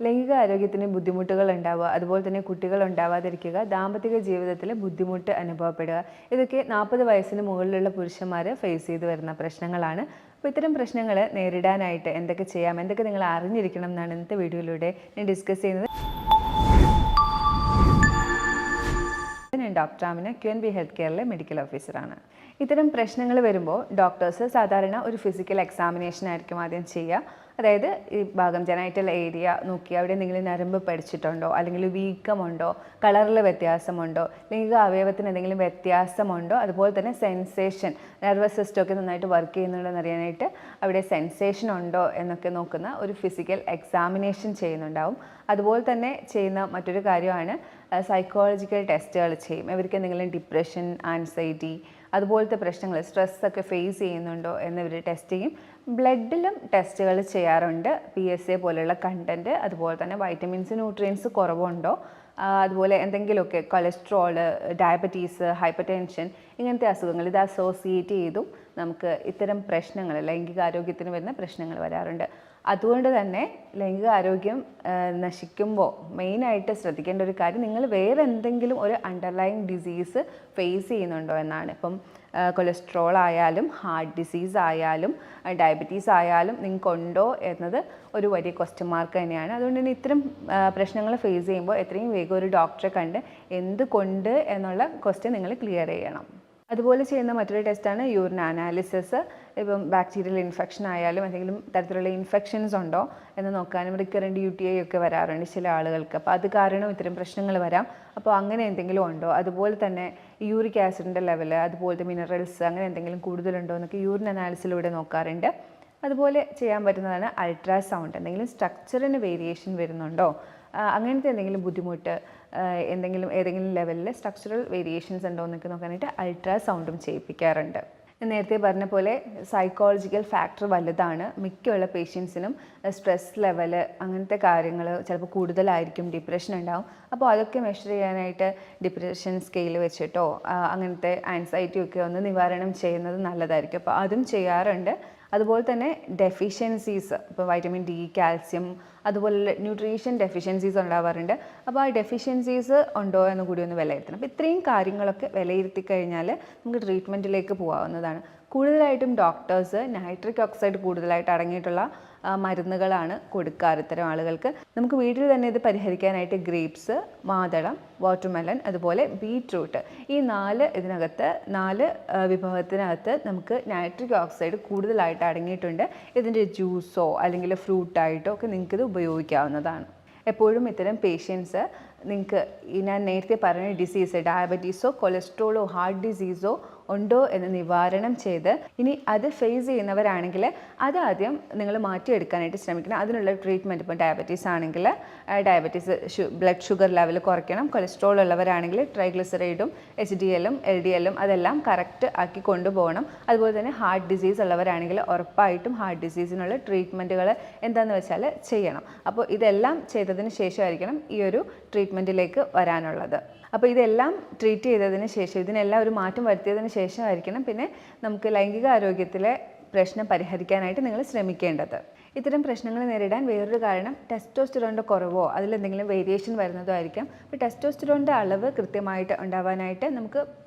ലൈംഗിക ആരോഗ്യത്തിന് ബുദ്ധിമുട്ടുകൾ ഉണ്ടാവുക, അതുപോലെ തന്നെ കുട്ടികൾ ഉണ്ടാവാതിരിക്കുക, ദാമ്പത്തിക ജീവിതത്തിൽ ബുദ്ധിമുട്ട് അനുഭവപ്പെടുക, ഇതൊക്കെ 40 വയസ്സിന് മുകളിലുള്ള പുരുഷന്മാർ ഫേസ് ചെയ്ത് വരുന്ന പ്രശ്നങ്ങളാണ്. അപ്പോൾ ഇത്തരം പ്രശ്നങ്ങൾ നേരിടാനായിട്ട് എന്തൊക്കെ ചെയ്യാം, എന്തൊക്കെ നിങ്ങൾ അറിഞ്ഞിരിക്കണം എന്നാണ് ഇന്നത്തെ വീഡിയോയിലൂടെ ഞാൻ ഡിസ്കസ് ചെയ്യുന്നത്. ഞാൻ ഡോക്ടർ ആമിന, QNB ഹെൽത്ത് കെയറിലെ മെഡിക്കൽ ഓഫീസറാണ്. ഇത്തരം പ്രശ്നങ്ങൾ വരുമ്പോൾ ഡോക്ടേഴ്സ് സാധാരണ ഒരു ഫിസിക്കൽ എക്സാമിനേഷൻ ആയിരിക്കും ആദ്യം ചെയ്യുക. അതായത് ഈ ഭാഗം ജനൈറ്റൽ ഏരിയ നോക്കി അവിടെ എന്തെങ്കിലും നരമ്പ് പഠിച്ചിട്ടുണ്ടോ, അല്ലെങ്കിൽ വീക്കമുണ്ടോ, കളറിൽ വ്യത്യാസമുണ്ടോ, ലൈംഗിക അവയവത്തിന് എന്തെങ്കിലും വ്യത്യാസമുണ്ടോ, അതുപോലെ തന്നെ സെൻസേഷൻ, നെർവസ് സിസ്റ്റം ഒക്കെ നന്നായിട്ട് വർക്ക് ചെയ്യുന്നുണ്ടോ എന്നറിയാനായിട്ട് അവിടെ സെൻസേഷൻ ഉണ്ടോ എന്നൊക്കെ നോക്കുന്ന ഒരു ഫിസിക്കൽ എക്സാമിനേഷൻ ചെയ്യുന്നുണ്ടാവും. അതുപോലെ തന്നെ ചെയ്യുന്ന മറ്റൊരു കാര്യമാണ് സൈക്കോളജിക്കൽ ടെസ്റ്റുകൾ ചെയ്യും. ഇവർക്ക് എന്തെങ്കിലും ഡിപ്രഷൻ, ആൻസൈറ്റി അതുപോലത്തെ പ്രശ്നങ്ങൾ, സ്ട്രെസ്സൊക്കെ ഫേസ് ചെയ്യുന്നുണ്ടോ എന്നിവർ ടെസ്റ്റ് ചെയ്യും. ബ്ലഡിലും ടെസ്റ്റുകൾ ചെയ്യാറുണ്ട്. PSA പോലെയുള്ള കണ്ടൻറ്റ്, അതുപോലെ തന്നെ വൈറ്റമിൻസ്, ന്യൂട്രിയൻസ് കുറവുണ്ടോ, അതുപോലെ എന്തെങ്കിലുമൊക്കെ കൊളസ്ട്രോള്, ഡയബറ്റീസ്, ഹൈപ്പർ ടെൻഷൻ ഇങ്ങനത്തെ അസുഖങ്ങൾ ഇത് അസോസിയേറ്റ് ചെയ്തും നമുക്ക് ഇത്തരം പ്രശ്നങ്ങൾ, ലൈംഗികാരോഗ്യത്തിന് വരുന്ന പ്രശ്നങ്ങൾ വരാറുണ്ട്. അതുകൊണ്ട് തന്നെ ലൈംഗികാരോഗ്യം നശിക്കുമ്പോൾ മെയിനായിട്ട് ശ്രദ്ധിക്കേണ്ട ഒരു കാര്യം, നിങ്ങൾ വേറെ എന്തെങ്കിലും ഒരു അണ്ടർലൈങ് ഡിസീസ് ഫേസ് ചെയ്യുന്നുണ്ടോ എന്നാണ്. ഇപ്പം കൊളസ്ട്രോൾ ആയാലും, ഹാർട്ട് ഡിസീസ് ആയാലും, ഡയബറ്റീസ് ആയാലും നിങ്ങൾക്കുണ്ടോ എന്നത് ഒരു വലിയ ക്വസ്റ്റ്യൻ മാർക്ക് തന്നെയാണ്. അതുകൊണ്ട് തന്നെ ഇത്തരം പ്രശ്നങ്ങൾ ഫേസ് ചെയ്യുമ്പോൾ എത്രയും വേഗം ഒരു ഡോക്ടറെ കണ്ട് എന്തുകൊണ്ട് എന്നുള്ള ക്വസ്റ്റ്യൻ നിങ്ങൾ ക്ലിയർ ചെയ്യണം. അതുപോലെ ചെയ്യുന്ന മറ്റൊരു ടെസ്റ്റാണ് യൂറിൻ അനാലിസിസ്. ഇപ്പം ബാക്ടീരിയൽ ഇൻഫെക്ഷൻ ആയാലും എന്തെങ്കിലും തരത്തിലുള്ള ഇൻഫെക്ഷൻസ് ഉണ്ടോ എന്ന് നോക്കാനും, റിക്കറൻറ്റ് UTI ഒക്കെ വരാറുണ്ട് ചില ആളുകൾക്ക്. അപ്പോൾ അത് കാരണം ഇത്തരം പ്രശ്നങ്ങൾ വരാം. അപ്പോൾ അങ്ങനെ എന്തെങ്കിലും ഉണ്ടോ, അതുപോലെ തന്നെ യൂറിക് ആസിഡിൻ്റെ ലെവല്, അതുപോലത്തെ മിനറൽസ് അങ്ങനെ എന്തെങ്കിലും കൂടുതലുണ്ടോ എന്നൊക്കെ യൂറിൻ അനാലിസിലൂടെ നോക്കാറുണ്ട്. അതുപോലെ ചെയ്യാൻ പറ്റുന്നതാണ് അൾട്രാസൗണ്ട്. എന്തെങ്കിലും സ്ട്രക്ചറിന് വേരിയേഷൻ വരുന്നുണ്ടോ, അങ്ങനത്തെ എന്തെങ്കിലും ബുദ്ധിമുട്ട്, ഏതെങ്കിലും ലെവലിൽ സ്ട്രക്ചറൽ വേരിയേഷൻസ് ഉണ്ടോ എന്നൊക്കെ നോക്കാനായിട്ട് അൾട്രാസൗണ്ടും ചെയ്യിപ്പിക്കാറുണ്ട്. നേരത്തെ പറഞ്ഞ പോലെ സൈക്കോളജിക്കൽ ഫാക്ടർ വലുതാണ്. മിക്കുള്ള പേഷ്യൻസിനും സ്ട്രെസ് ലെവല് അങ്ങനത്തെ കാര്യങ്ങൾ ചിലപ്പോൾ കൂടുതലായിരിക്കും, ഡിപ്രഷൻ ഉണ്ടാവും. അപ്പോൾ അതൊക്കെ മെഷർ ചെയ്യാനായിട്ട് ഡിപ്രഷൻ സ്കെയിൽ വെച്ചിട്ടോ അങ്ങനത്തെ ആൻസൈറ്റി ഒക്കെ ഒന്ന് നിവാരണം ചെയ്യുന്നത് നല്ലതായിരിക്കും. അപ്പോൾ അതും ചെയ്യാറുണ്ട്. അതുപോലെ തന്നെ ഡെഫിഷ്യൻസീസ്, ഇപ്പോൾ വൈറ്റമിൻ D, കാൽസ്യം അതുപോലെ ന്യൂട്രീഷൻ ഡെഫിഷ്യൻസീസ് ഉണ്ടാവാറുണ്ട്. അപ്പോൾ ആ ഡെഫിഷ്യൻസീസ് ഉണ്ടോ എന്ന് കൂടി ഒന്ന് വിലയിരുത്തണം. അപ്പോൾ ഇത്രയും കാര്യങ്ങളൊക്കെ വിലയിരുത്തി കഴിഞ്ഞാൽ നമുക്ക് ട്രീറ്റ്മെൻറ്റിലേക്ക് പോകാവുന്നതാണ്. കൂടുതലായിട്ടും ഡോക്ടേഴ്സ് നൈട്രിക് ഓക്സൈഡ് കൂടുതലായിട്ട് അടങ്ങിയിട്ടുള്ള മരുന്നുകളാണ് കൊടുക്കാറ് ഇത്തരം ആളുകൾക്ക്. നമുക്ക് വീട്ടിൽ തന്നെ ഇത് പരിഹരിക്കാനായിട്ട് ഗ്രേപ്സ്, മാതളം, വാട്ടർമെലൺ അതുപോലെ ബീറ്റ്റൂട്ട്, ഈ 4 വിഭവത്തിനകത്ത് നമുക്ക് നൈട്രിക് ഓക്സൈഡ് കൂടുതലായിട്ട് അടങ്ങിയിട്ടുണ്ട്. ഇതിൻ്റെ ജ്യൂസോ അല്ലെങ്കിൽ ഫ്രൂട്ടായിട്ടോ ഒക്കെ നിങ്ങൾക്കിത് ഉപയോഗിക്കാവുന്നതാണ്. എപ്പോഴും ഇത്തരം പേഷ്യൻസ് നിങ്ങൾക്ക് ഞാൻ നേരത്തെ പറഞ്ഞ ഡിസീസ്, ഡയബറ്റീസോ കൊളസ്ട്രോളോ ഹാർട്ട് ഡിസീസോ ഉണ്ടോ എന്ന് നിവാരണം ചെയ്ത്, ഇനി അത് ഫേസ് ചെയ്യുന്നവരാണെങ്കിൽ അതാദ്യം നിങ്ങൾ മാറ്റിയെടുക്കാനായിട്ട് ശ്രമിക്കണം. അതിനുള്ള ട്രീറ്റ്മെൻറ്റ്, ഇപ്പോൾ ഡയബറ്റീസ് ആണെങ്കിൽ ബ്ലഡ് ഷുഗർ ലെവൽ കുറയ്ക്കണം. കൊളസ്ട്രോൾ ഉള്ളവരാണെങ്കിൽ ട്രൈഗ്ലിസറൈഡും HDL-ഉം LDL-ഉം അതെല്ലാം കറക്റ്റ് ആക്കി കൊണ്ടുപോകണം. അതുപോലെ തന്നെ ഹാർട്ട് ഡിസീസ് ഉള്ളവരാണെങ്കിൽ ഉറപ്പായിട്ടും ഹാർട്ട് ഡിസീസിനുള്ള ട്രീറ്റ്മെൻറ്റുകൾ എന്താണെന്ന് വെച്ചാൽ ചെയ്യണം. അപ്പോൾ ഇതെല്ലാം ചെയ്തതിന് ശേഷമായിരിക്കണം ഈ ഒരു ട്രീറ്റ്മെൻറ്റിലേക്ക് വരാനുള്ളത്. അപ്പോൾ ഇതെല്ലാം ട്രീറ്റ് ചെയ്തതിന് ശേഷം, ഇതിനെല്ലാം ഒരു മാറ്റം വരുത്തിയതിന് ശേഷമായിരിക്കണം പിന്നെ നമുക്ക് ലൈംഗിക ആരോഗ്യത്തിലെ പ്രശ്നം പരിഹരിക്കാനായിട്ട് നിങ്ങൾ ശ്രമിക്കേണ്ടത്. ഇത്തരം പ്രശ്നങ്ങൾ നേരിടാൻ വേറൊരു കാരണം ടെസ്റ്റോസ്റ്റെറോണിൻ്റെ കുറവോ അതിലെന്തെങ്കിലും വേരിയേഷൻ വരുന്നതോ ആയിരിക്കാം. അപ്പോൾ ടെസ്റ്റോസ്റ്റെറോണിൻ്റെ അളവ് കൃത്യമായിട്ട് ഉണ്ടാവാനായിട്ട് നമുക്ക്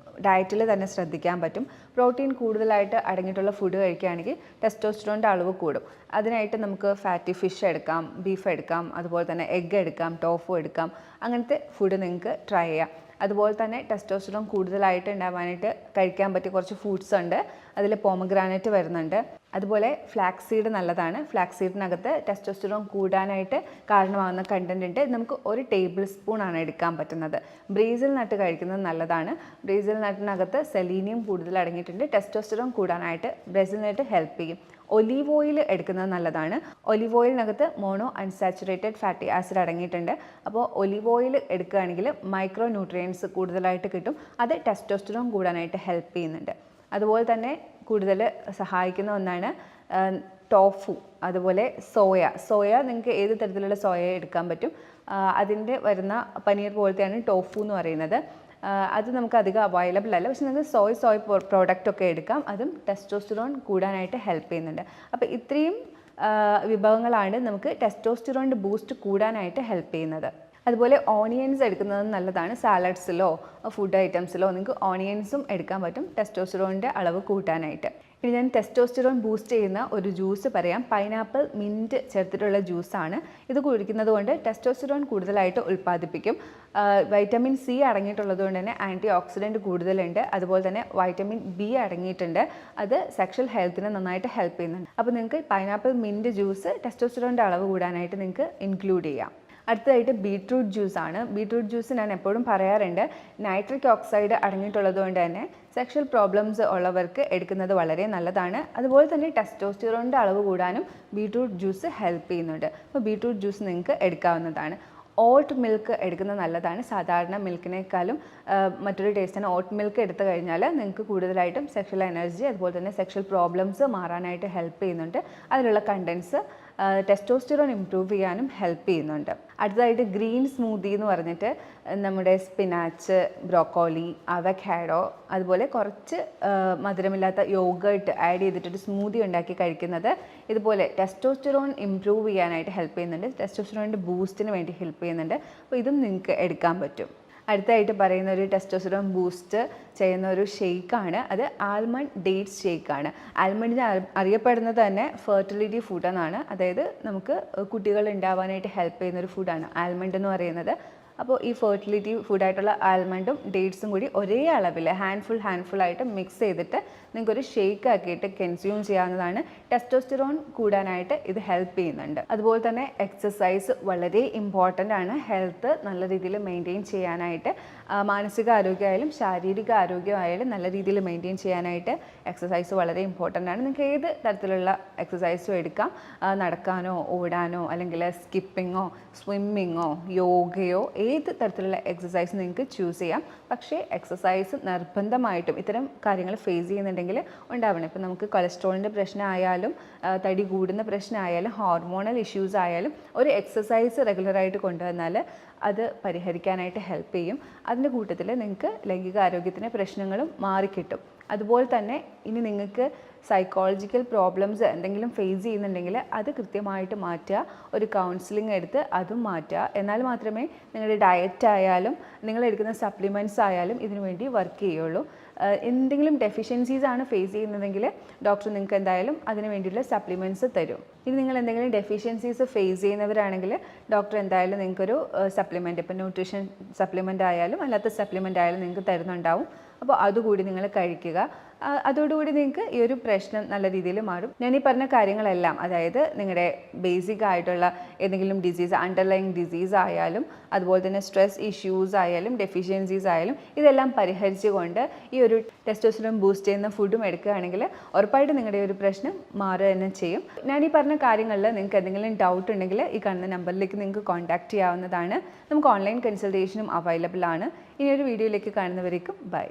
ഡയറ്റിൽ തന്നെ ശ്രദ്ധിക്കാൻ പറ്റും. പ്രോട്ടീൻ കൂടുതലായിട്ട് അടങ്ങിയിട്ടുള്ള ഫുഡ് കഴിക്കുകയാണെങ്കിൽ ടെസ്റ്റോസ്റ്റെറോണിൻ്റെ അളവ് കൂടും. അതിനായിട്ട് നമുക്ക് ഫാറ്റി ഫിഷ് എടുക്കാം, ബീഫ് എടുക്കാം, അതുപോലെ തന്നെ എഗ്ഗ് എടുക്കാം, ടോഫു എടുക്കാം. അങ്ങനത്തെ ഫുഡ് നിങ്ങൾക്ക് ട്രൈ ചെയ്യാം. അതുപോലെ തന്നെ ടെസ്റ്റോസ്റ്റെറോൺ കൂടുതലായിട്ട് ഉണ്ടാവാനായിട്ട് കഴിക്കാൻ പറ്റിയ കുറച്ച് ഫുഡ്സ് ഉണ്ട്. അതിൽ പോമഗ്രാനൈറ്റ് വരുന്നുണ്ട്. അതുപോലെ ഫ്ലാക്സ് സീഡ് നല്ലതാണ്. ഫ്ലാക്സ് സീഡിനകത്ത് ടെസ്റ്റോസ്റ്റെറോൺ കൂടാനായിട്ട് കാരണമാകുന്ന കണ്ടന്റ് ഉണ്ട്. നമുക്ക് 1 ടേബിൾ സ്പൂൺ ആണ് എടുക്കാൻ പറ്റുന്നത്. ബ്രേസിൽ നട്ട് കഴിക്കുന്നത് നല്ലതാണ്. ബ്രേസിൽ നട്ടിനകത്ത് സെലീനിയം കൂടുതൽ അടങ്ങിയിട്ടുണ്ട്. ടെസ്റ്റോസ്റ്റെറോൺ കൂടാനായിട്ട് ബ്രേസിൽ നട്ട് ഹെൽപ്പ് ചെയ്യും. ഒലീവ് ഓയിൽ എടുക്കുന്നത് നല്ലതാണ്. ഒലീവ് ഓയിലിനകത്ത് മോണോ അൺസാച്ചുറേറ്റഡ് ഫാറ്റി ആസിഡ് അടങ്ങിയിട്ടുണ്ട്. അപ്പോൾ ഒലീവ് ഓയിൽ എടുക്കുകയാണെങ്കിൽ മൈക്രോ ന്യൂട്രിയൻസ് കൂടുതലായിട്ട് കിട്ടും. അത് ടെസ്റ്റോസ്റ്റെറോൺ കൂടാനായിട്ട് ഹെൽപ്പ് ചെയ്യുന്നുണ്ട്. അതുപോലെ തന്നെ കൂടുതൽ സഹായിക്കുന്ന ഒന്നാണ് ടോഫു, അതുപോലെ സോയ നിങ്ങൾക്ക് ഏത് തരത്തിലുള്ള സോയ എടുക്കാൻ പറ്റും. അതിൻ്റെ വരുന്ന പനീർ പോലത്തെയാണ് ടോഫു എന്ന് പറയുന്നത്. അത് നമുക്ക് അധികം അവൈലബിൾ അല്ല. പക്ഷെ നിങ്ങൾക്ക് സോയ് പ്രോഡക്റ്റ് ഒക്കെ എടുക്കാം. അതും ടെസ്റ്റോസ്റ്റെറോൺ കൂടാനായിട്ട് ഹെൽപ്പ് ചെയ്യുന്നുണ്ട്. അപ്പോൾ ഇത്രയും വിഭവങ്ങളാണ് നമുക്ക് ടെസ്റ്റോസ്റ്റിറോണിൻ്റെ ബൂസ്റ്റ് കൂടാനായിട്ട് ഹെൽപ്പ് ചെയ്യുന്നത്. അതുപോലെ ഓണിയൻസ് എടുക്കുന്നത് നല്ലതാണ്. സാലഡ്സിലോ ഫുഡ് ഐറ്റംസിലോ നിങ്ങൾക്ക് ഓണിയൻസും എടുക്കാൻ പറ്റും ടെസ്റ്റോസ്റ്റിറോണിൻ്റെ അളവ് കൂട്ടാനായിട്ട്. ഇനി ഞാൻ ടെസ്റ്റോസ്റ്റിറോൺ ബൂസ്റ്റ് ചെയ്യുന്ന ഒരു ജ്യൂസ് പറയാം. പൈനാപ്പിൾ മിൻറ്റ് ചേർത്തിട്ടുള്ള ജ്യൂസാണ്. ഇത് കുടിക്കുന്നത് കൊണ്ട് ടെസ്റ്റോസ്റ്റിറോൺ കൂടുതലായിട്ട് ഉൽപ്പാദിപ്പിക്കും. വൈറ്റമിൻ സി അടങ്ങിയിട്ടുള്ളത് കൊണ്ട് തന്നെ ആൻറ്റി ഓക്സിഡൻറ്റ് കൂടുതലുണ്ട്. അതുപോലെ തന്നെ വൈറ്റമിൻ ബി അടങ്ങിയിട്ടുണ്ട്. അത് സെക്ഷൽ ഹെൽത്തിന് നന്നായിട്ട് ഹെൽപ്പ് ചെയ്യുന്നുണ്ട്. അപ്പോൾ നിങ്ങൾക്ക് പൈനാപ്പിൾ മിൻറ്റ് ജ്യൂസ് ടെസ്റ്റോസ്റ്റിറോണിൻ്റെ അളവ് കൂടാനായിട്ട് നിങ്ങൾക്ക് ഇൻക്ലൂഡ് ചെയ്യാം. അടുത്തതായിട്ട് ബീട്രൂട്ട് ജ്യൂസാണ്. ബീട്രൂട്ട് ജ്യൂസ് ഞാൻ എപ്പോഴും പറയാറുണ്ട്, നൈട്രിക് ഓക്സൈഡ് അടങ്ങിയിട്ടുള്ളത് കൊണ്ട് തന്നെ സെക്ഷൽ പ്രോബ്ലംസ് ഉള്ളവർക്ക് എടുക്കുന്നത് വളരെ നല്ലതാണ്. അതുപോലെ തന്നെ ടെസ്റ്റോസ്റ്റിറോണിൻ്റെ അളവ് കൂടാനും ബീട്രൂട്ട് ജ്യൂസ് ഹെൽപ്പ് ചെയ്യുന്നുണ്ട്. അപ്പോൾ ബീട്രൂട്ട് ജ്യൂസ് നിങ്ങൾക്ക് എടുക്കാവുന്നതാണ്. ഓട്ട് മിൽക്ക് എടുക്കുന്നത് നല്ലതാണ്. സാധാരണ മിൽക്കിനേക്കാളും മറ്റൊരു ടേസ്റ്റാണ്. ഓട്ട് മിൽക്ക് എടുത്തു കഴിഞ്ഞാൽ നിങ്ങൾക്ക് കൂടുതലായിട്ടും സെക്ഷൽ എനർജി അതുപോലെ തന്നെ സെക്ഷൽ പ്രോബ്ലംസ് മാറാനായിട്ട് ഹെൽപ്പ് ചെയ്യുന്നുണ്ട്. അതിലുള്ള കണ്ടൻസ് ടെസ്റ്റോസ്റ്റിറോൺ ഇംപ്രൂവ് ചെയ്യാനും ഹെൽപ്പ് ചെയ്യുന്നുണ്ട്. അടുത്തതായിട്ട് ഗ്രീൻ സ്മൂത്തി എന്ന് പറഞ്ഞിട്ട് നമ്മുടെ സ്പിനാച്ച്, ബ്രോക്കോളി, അവക്കാഡോ അതുപോലെ കുറച്ച് മധുരമില്ലാത്ത യോഗേർട്ട് ആഡ് ചെയ്തിട്ടൊരു സ്മൂത്തി ഉണ്ടാക്കി കഴിക്കുന്നത് ഇതുപോലെ ടെസ്റ്റോസ്റ്റിറോൺ ഇംപ്രൂവ് ചെയ്യാനായിട്ട് ഹെൽപ്പ് ചെയ്യുന്നുണ്ട്. ടെസ്റ്റോസ്റ്റിറോണിൻ്റെ ബൂസ്റ്റിന് വേണ്ടി ഹെൽപ്പ് ചെയ്യുന്നുണ്ട്. അപ്പോൾ ഇതും നിങ്ങൾക്ക് എടുക്കാൻ പറ്റും. അടുത്തായിട്ട് പറയുന്ന ഒരു ടെസ്റ്റോസ്റ്റിറോൺ ബൂസ്റ്റ് ചെയ്യുന്ന ഒരു ഷെയ്ക്കാണ്. അത് ആൽമണ്ട് ഡേറ്റ്സ് ഷെയ്ക്കാണ്. ആൽമണ്ടിന് അറിയപ്പെടുന്നത് തന്നെ ഫെർട്ടിലിറ്റി ഫുഡ് എന്നാണ്. അതായത് നമുക്ക് കുട്ടികൾ ഉണ്ടാവാനായിട്ട് ഹെൽപ്പ് ചെയ്യുന്ന ഒരു ഫുഡാണ് ആൽമണ്ട് എന്ന് പറയുന്നത്. അപ്പോൾ ഈ ഫെർട്ടിലിറ്റി ഫുഡായിട്ടുള്ള ആൽമണ്ടും ഡേറ്റ്സും കൂടി ഒരേ അളവിൽ ഹാൻഡ്ഫുൾ ആയിട്ട് മിക്സ് ചെയ്തിട്ട് നിങ്ങൾക്കൊരു ഷേക്ക് ആക്കിയിട്ട് കൺസ്യൂം ചെയ്യാവുന്നതാണ്. ടെസ്റ്റോസ്റ്റിറോൺ കൂടാനായിട്ട് ഇത് ഹെൽപ്പ് ചെയ്യുന്നുണ്ട്. അതുപോലെ തന്നെ എക്സസൈസ് വളരെ ഇമ്പോർട്ടൻ്റ് ആണ്. ഹെൽത്ത് നല്ല രീതിയിൽ മെയിൻറ്റെയിൻ ചെയ്യാനായിട്ട് മാനസിക ആരോഗ്യമായാലും ശാരീരിക ആരോഗ്യമായാലും നല്ല രീതിയിൽ മെയിൻറ്റെയിൻ ചെയ്യാനായിട്ട് എക്സസൈസ് വളരെ ഇമ്പോർട്ടൻ്റ് ആണ്. നിങ്ങൾക്ക് ഏത് തരത്തിലുള്ള എക്സസൈസും എടുക്കാം. നടക്കാനോ ഓടാനോ അല്ലെങ്കിൽ സ്കിപ്പിങ്ങോ സ്വിമ്മിങ്ങോ യോഗയോ ഏത് തരത്തിലുള്ള എക്സസൈസ് നിങ്ങൾക്ക് ചൂസ് ചെയ്യാം. പക്ഷേ എക്സസൈസ് നിർബന്ധമായിട്ടും ഇത്തരം കാര്യങ്ങൾ ഫേസ് ചെയ്യുന്നുണ്ടെങ്കിൽ ഉണ്ടാവണം. ഇപ്പം നമുക്ക് കൊളസ്ട്രോളിൻ്റെ പ്രശ്നമായാലും തടി കൂടുന്ന പ്രശ്നമായാലും ഹോർമോണൽ ഇഷ്യൂസ് ആയാലും ഒരു എക്സസൈസ് റെഗുലറായിട്ട് കൊണ്ടുവന്നാൽ അത് പരിഹരിക്കാനായിട്ട് ഹെൽപ്പ് ചെയ്യും. അതിൻ്റെ കൂട്ടത്തിൽ നിങ്ങൾക്ക് ലൈംഗികാരോഗ്യത്തിൻ്റെ പ്രശ്നങ്ങളും മാറിക്കിട്ടും. അതുപോലെ തന്നെ ഇനി നിങ്ങൾക്ക് സൈക്കോളജിക്കൽ പ്രോബ്ലംസ് എന്തെങ്കിലും ഫേസ് ചെയ്യുന്നുണ്ടെങ്കിൽ അത് കൃത്യമായിട്ട് മാറ്റുക. ഒരു കൗൺസിലിംഗ് എടുത്ത് അതും മാറ്റുക. എന്നാൽ മാത്രമേ നിങ്ങളുടെ ഡയറ്റ് ആയാലും നിങ്ങളെടുക്കുന്ന സപ്ലിമെൻറ്റ്സ് ആയാലും ഇതിനു വേണ്ടി വർക്ക് ചെയ്യുള്ളൂ. എന്തെങ്കിലും ഡെഫിഷ്യൻസീസ് ആണ് ഫേസ് ചെയ്യുന്നതെങ്കിൽ ഡോക്ടർ നിങ്ങൾക്ക് എന്തായാലും അതിന് വേണ്ടിയുള്ള സപ്ലിമെൻറ്റ്സ് തരും. ഇനി നിങ്ങൾ എന്തെങ്കിലും ഡെഫിഷ്യൻസീസ് ഫേസ് ചെയ്യുന്നവരാണെങ്കിൽ ഡോക്ടർ എന്തായാലും നിങ്ങൾക്കൊരു സപ്ലിമെൻറ്റ്, ഇപ്പോൾ ന്യൂട്രീഷൻ സപ്ലിമെൻ്റ് ആയാലും അല്ലാത്ത സപ്ലിമെൻ്റ് ആയാലും നിങ്ങൾക്ക് തരുന്നുണ്ടാവും. അപ്പോൾ അതുകൂടി നിങ്ങൾ കഴിക്കുക. അതോടുകൂടി നിങ്ങൾക്ക് ഈ ഒരു പ്രശ്നം നല്ല രീതിയിൽ മാറും. ഞാൻ ഈ പറഞ്ഞ കാര്യങ്ങളെല്ലാം, അതായത് നിങ്ങളുടെ ബേസിക് ആയിട്ടുള്ള ഏതെങ്കിലും ഡിസീസ്, അണ്ടർലൈങ് ഡിസീസ് ആയാലും അതുപോലെ തന്നെ സ്ട്രെസ് ഇഷ്യൂസ് ആയാലും ഡെഫിഷ്യൻസീസ് ആയാലും ഇതെല്ലാം പരിഹരിച്ചുകൊണ്ട് ഈ ഒരു ടെസ്റ്റോസ്റ്റിറോൺ ബൂസ്റ്റ് ചെയ്യുന്ന ഫുഡും എടുക്കുകയാണെങ്കിൽ ഉറപ്പായിട്ട് നിങ്ങളുടെ ഒരു പ്രശ്നം മാറുക തന്നെ ചെയ്യും. ഞാൻ ഈ പറഞ്ഞ കാര്യങ്ങളിൽ നിങ്ങൾക്ക് എന്തെങ്കിലും ഡൗട്ട് ഉണ്ടെങ്കിൽ ഈ കാണുന്ന നമ്പറിലേക്ക് നിങ്ങൾക്ക് കോൺടാക്റ്റ് ചെയ്യാവുന്നതാണ്. നമുക്ക് ഓൺലൈൻ കൺസൾട്ടേഷനും അവൈലബിൾ ആണ്. ഇനി ഒരു വീഡിയോയിലേക്ക് കാണുന്നവരേക്കും ബൈ.